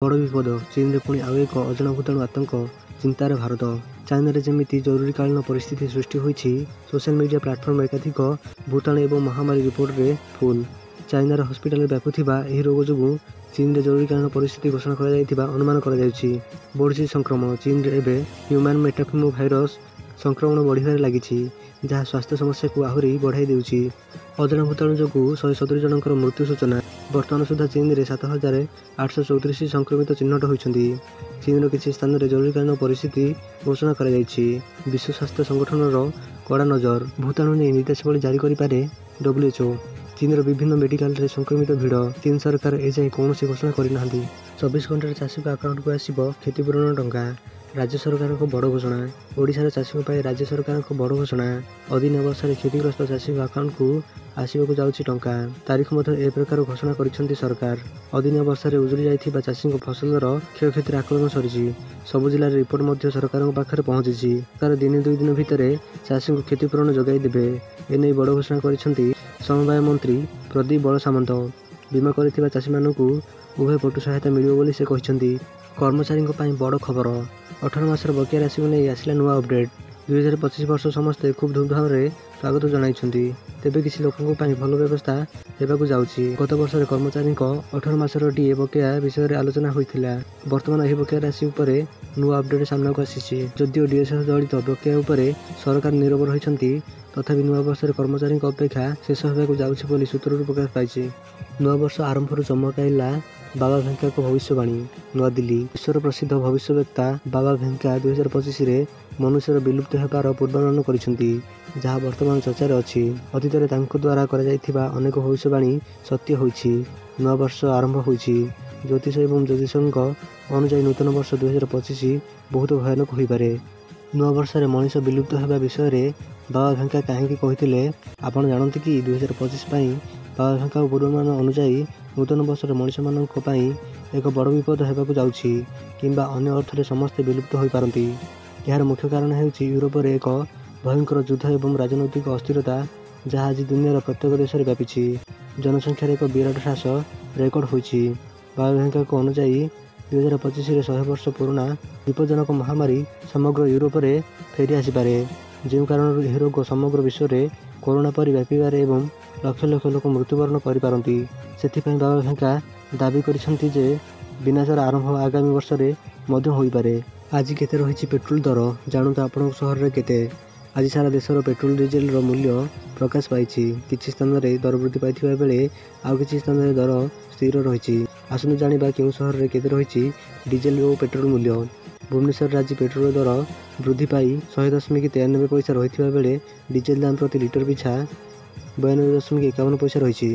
ବଡ଼ ବିପଦ ଚୀନରେ ପୁଣି ଆଉ ଏକ ଅଜଣା ଭୂତାଣୁ ଆତଙ୍କ ଚିନ୍ତାରେ ଭାରତ। ଚାଇନାରେ ଯେମିତି ଜରୁରୀକାଳୀନ ପରିସ୍ଥିତି ସୃଷ୍ଟି ହୋଇଛି, ସୋସିଆଲ ମିଡ଼ିଆ ପ୍ଲାଟଫର୍ମ ଏକାଧିକ ଭୂତାଣୁ ଏବଂ ମହାମାରୀ ରିପୋର୍ଟରେ ଫୁଲ୍। ଚାଇନାର ହସ୍ପିଟାଲରେ ବ୍ୟାପୁଥିବା ଏହି ରୋଗ ଯୋଗୁଁ ଚୀନରେ ଜରୁରୀକାଳୀନ ପରିସ୍ଥିତି ଘୋଷଣା କରାଯାଇଥିବା ଅନୁମାନ କରାଯାଉଛି। ବଢ଼ିଛି ସଂକ୍ରମଣ ଚୀନରେ ଏବେ ହ୍ୟୁମାନ୍ ମେଟାଫିମୋ ଭାଇରସ୍ ସଂକ୍ରମଣ ବଢ଼ିବାରେ ଲାଗିଛି, ଯାହା ସ୍ୱାସ୍ଥ୍ୟ ସମସ୍ୟାକୁ ଆହୁରି ବଢ଼ାଇ ଦେଉଛି। ଅଜଣା ଭୂତାଣୁ ଯୋଗୁଁ 170 ଜଣଙ୍କର ମୃତ୍ୟୁ ସୂଚନା। ବର୍ତ୍ତମାନ ସୁଦ୍ଧା ଚୀନରେ 7,834 ସଂକ୍ରମିତ ଚିହ୍ନଟ ହୋଇଛନ୍ତି। ଚୀନର କିଛି ସ୍ଥାନରେ ଜରୁରୀକାଳୀନ ପରିସ୍ଥିତି ଘୋଷଣା କରାଯାଇଛି। ବିଶ୍ୱ ସ୍ୱାସ୍ଥ୍ୟ ସଂଗଠନର କଡ଼ା ନଜର। ଭୂତାଣୁ ନେଇ ନିର୍ଦ୍ଦେଶାବଳୀ ଜାରି କରିପାରେ WHO। ଚୀନର ବିଭିନ୍ନ ମେଡିକାଲରେ ସଂକ୍ରମିତ ଭିଡ଼। ଚୀନ ସରକାର ଏଯାଏଁ କୌଣସି ଘୋଷଣା କରିନାହାନ୍ତି। 24 ଘଣ୍ଟାରେ ଚାଷୀଙ୍କ ଆକାଉଣ୍ଟକୁ ଆସିବ କ୍ଷତିପୂରଣ ଟଙ୍କା। ରାଜ୍ୟ ସରକାରଙ୍କ ବଡ଼ ଘୋଷଣା। ଓଡ଼ିଶାର ଚାଷୀଙ୍କ ପାଇଁ ରାଜ୍ୟ ସରକାରଙ୍କ ବଡ଼ ଘୋଷଣା। ଅଦିନିଆ ବର୍ଷାରେ କ୍ଷତିଗ୍ରସ୍ତ ଚାଷୀଙ୍କ ଆକାଉଣ୍ଟକୁ ଆସିବାକୁ ଯାଉଛି ଟଙ୍କା। ତାରିଖ ମଧ୍ୟ ଏ ପ୍ରକାର ଘୋଷଣା କରିଛନ୍ତି ସରକାର। ଅଦିନିଆ ବର୍ଷାରେ ଉଜୁଡ଼ି ଯାଇଥିବା ଚାଷୀଙ୍କ ଫସଲର କ୍ଷୟକ୍ଷତିର ଆକଳନ ସରିଛି। ସବୁ ଜିଲ୍ଲାରେ ରିପୋର୍ଟ ମଧ୍ୟ ସରକାରଙ୍କ ପାଖରେ ପହଞ୍ଚିଛି। ସରକାର ଦିନେ ଦୁଇ ଦିନ ଭିତରେ ଚାଷୀଙ୍କୁ କ୍ଷତିପୂରଣ ଯୋଗାଇ ଦେବେ। ଏନେଇ ବଡ଼ ଘୋଷଣା କରିଛନ୍ତି ସମବାୟ ମନ୍ତ୍ରୀ ପ୍ରଦୀପ ବଳସାମନ୍ତ। ବୀମା କରିଥିବା ଚାଷୀମାନଙ୍କୁ ଉଭୟ ପଟୁ ସହାୟତା ମିଳିବ ବୋଲି ସେ କହିଛନ୍ତି। କର୍ମଚାରୀଙ୍କ ପାଇଁ ବଡ଼ ଖବର। 18 ମାସର ବକେୟା ରାଶିକୁ ନେଇ ଆସିଲା ନୂଆ ଅପଡେଟ୍। 2025 ବର୍ଷ ସମସ୍ତେ ଖୁବ୍ ଧୁମଧାମରେ ସ୍ୱାଗତ ଜଣାଇଛନ୍ତି। ତେବେ କିଛି ଲୋକଙ୍କ ପାଇଁ ଭଲ ବ୍ୟବସ୍ଥା ହେବାକୁ ଯାଉଛି। ଗତ ବର୍ଷରେ କର୍ମଚାରୀଙ୍କ 18 ମାସର ଡିଏ ବକେୟା ବିଷୟରେ ଆଲୋଚନା ହୋଇଥିଲା। ବର୍ତ୍ତମାନ ଏହି ବକେୟା ରାଶି ଉପରେ ନୂଆ ଅପଡେଟ୍ ସାମ୍ନାକୁ ଆସିଛି। ଯଦିଓ ଡିଏ ସହ ଜଡ଼ିତ ବକେୟା ଉପରେ ସରକାର ନୀରବ ରହିଛନ୍ତି, ତଥାପି ନୂଆ ବର୍ଷରେ କର୍ମଚାରୀଙ୍କ ଅପେକ୍ଷା ଶେଷ ହେବାକୁ ଯାଉଛି ବୋଲି ସୂତ୍ରରୁ ପ୍ରକାଶ ପାଇଛି। ନୂଆ ବର୍ଷ ଆରମ୍ଭରୁ ଚମକାଇଲା ବାବା ଭେଙ୍କାଙ୍କ ଭବିଷ୍ୟବାଣୀ। ନୂଆଦିଲ୍ଲୀ। ବିଶ୍ୱର ପ୍ରସିଦ୍ଧ ଭବିଷ୍ୟବକ୍ତା ବାବା ଭେଙ୍କା 2025ରେ ମନୁଷ୍ୟର ବିଲୁପ୍ତ ହେବାର ପୂର୍ବାନୁମାନ କରିଛନ୍ତି, ଯାହା ବର୍ତ୍ତମାନ ଚର୍ଚ୍ଚାରେ ଅଛି। ଅତୀତରେ ତାଙ୍କ ଦ୍ୱାରା କରାଯାଇଥିବା ଅନେକ ଭବିଷ୍ୟବାଣୀ ସତ୍ୟ ହୋଇଛି। ନୂଆ ବର୍ଷ ଆରମ୍ଭ ହୋଇଛି। ଜ୍ୟୋତିଷ ଏବଂ ଜ୍ୟୋତିଷଙ୍କ ଅନୁଯାୟୀ ନୂତନ ବର୍ଷ 2025 ବହୁତ ଭୟାନକ ହୋଇପାରେ। ନୂଆ ବର୍ଷରେ ମଣିଷ ବିଲୁପ୍ତ ହେବା ବିଷୟରେ ବାବା ଭେଙ୍କା କାହିଁକି କହିଥିଲେ ଆପଣ ଜାଣନ୍ତି କି? 2025 ପାଇଁ ବାବା ଭେଙ୍କାଙ୍କ ପୂର୍ବାନୁମାନ ଅନୁଯାୟୀ ନୂତନ ବର୍ଷରେ ମଣିଷମାନଙ୍କ ପାଇଁ ଏକ ବଡ଼ ବିପଦ ହେବାକୁ ଯାଉଛି, କିମ୍ବା ଅନ୍ୟ ଅର୍ଥରେ ସମସ୍ତେ ବିଲୁପ୍ତ ହୋଇପାରନ୍ତି। ଏହାର ମୁଖ୍ୟ କାରଣ ହେଉଛି ୟୁରୋପରେ ଏକ ଭୟଙ୍କର ଯୁଦ୍ଧ ଏବଂ ରାଜନୈତିକ ଅସ୍ଥିରତା, ଯାହା ଆଜି ଦୁନିଆର ପ୍ରତ୍ୟେକ ଦେଶରେ ବ୍ୟାପିଛି। ଜନସଂଖ୍ୟାର ଏକ ବିରାଟ ହ୍ରାସ ରେକର୍ଡ ହୋଇଛି। ବାବା ଭେଙ୍କାଙ୍କ ଅନୁଯାୟୀ 2025ରେ 100 ବର୍ଷ ପୁରୁଣା ବିପଜ୍ଜନକ ମହାମାରୀ ସମଗ୍ର ୟୁରୋପରେ ଫେରି ଆସିପାରେ, ଯେଉଁ କାରଣରୁ ଏହି ରୋଗ ସମଗ୍ର ବିଶ୍ୱରେ କରୋନା ପରି ବ୍ୟାପିପାରେ ଏବଂ ଲକ୍ଷ ଲକ୍ଷ ଲୋକ ମୃତ୍ୟୁବରଣ କରିପାରନ୍ତି। ସେଥିପାଇଁ ବାବା ଭେଙ୍କା ଦାବି କରିଛନ୍ତି ଯେ ବିନାଶର ଆରମ୍ଭ ଆଗାମୀ ବର୍ଷରେ ମଧ୍ୟ ହୋଇପାରେ। ଆଜି କେତେ ରହିଛି ପେଟ୍ରୋଲ ଦର ଜାଣନ୍ତୁ ଆପଣଙ୍କ ସହରରେ କେତେ? ଆଜି ସାରା ଦେଶର ପେଟ୍ରୋଲ ଡିଜେଲର ମୂଲ୍ୟ ପ୍ରକାଶ ପାଇଛି। କିଛି ସ୍ଥାନରେ ଦର ବୃଦ୍ଧି ପାଇଥିବା ବେଳେ ଆଉ କିଛି ସ୍ଥାନରେ ଦର ସ୍ଥିର ରହିଛି। ଆସନ୍ତୁ ଜାଣିବା କେଉଁ ସହରରେ କେତେ ରହିଛି ଡିଜେଲ ଓ ପେଟ୍ରୋଲ ମୂଲ୍ୟ। ଭୁବନେଶ୍ୱରରେ ଆଜି ପେଟ୍ରୋଲ ଦର ବୃଦ୍ଧି ପାଇ 100.93 ପଇସା ରହିଥିବା ବେଳେ ଡିଜେଲ ଦାମ ପ୍ରତି ଲିଟର ପିଛା 92.51 ପଇସା ରହିଛି।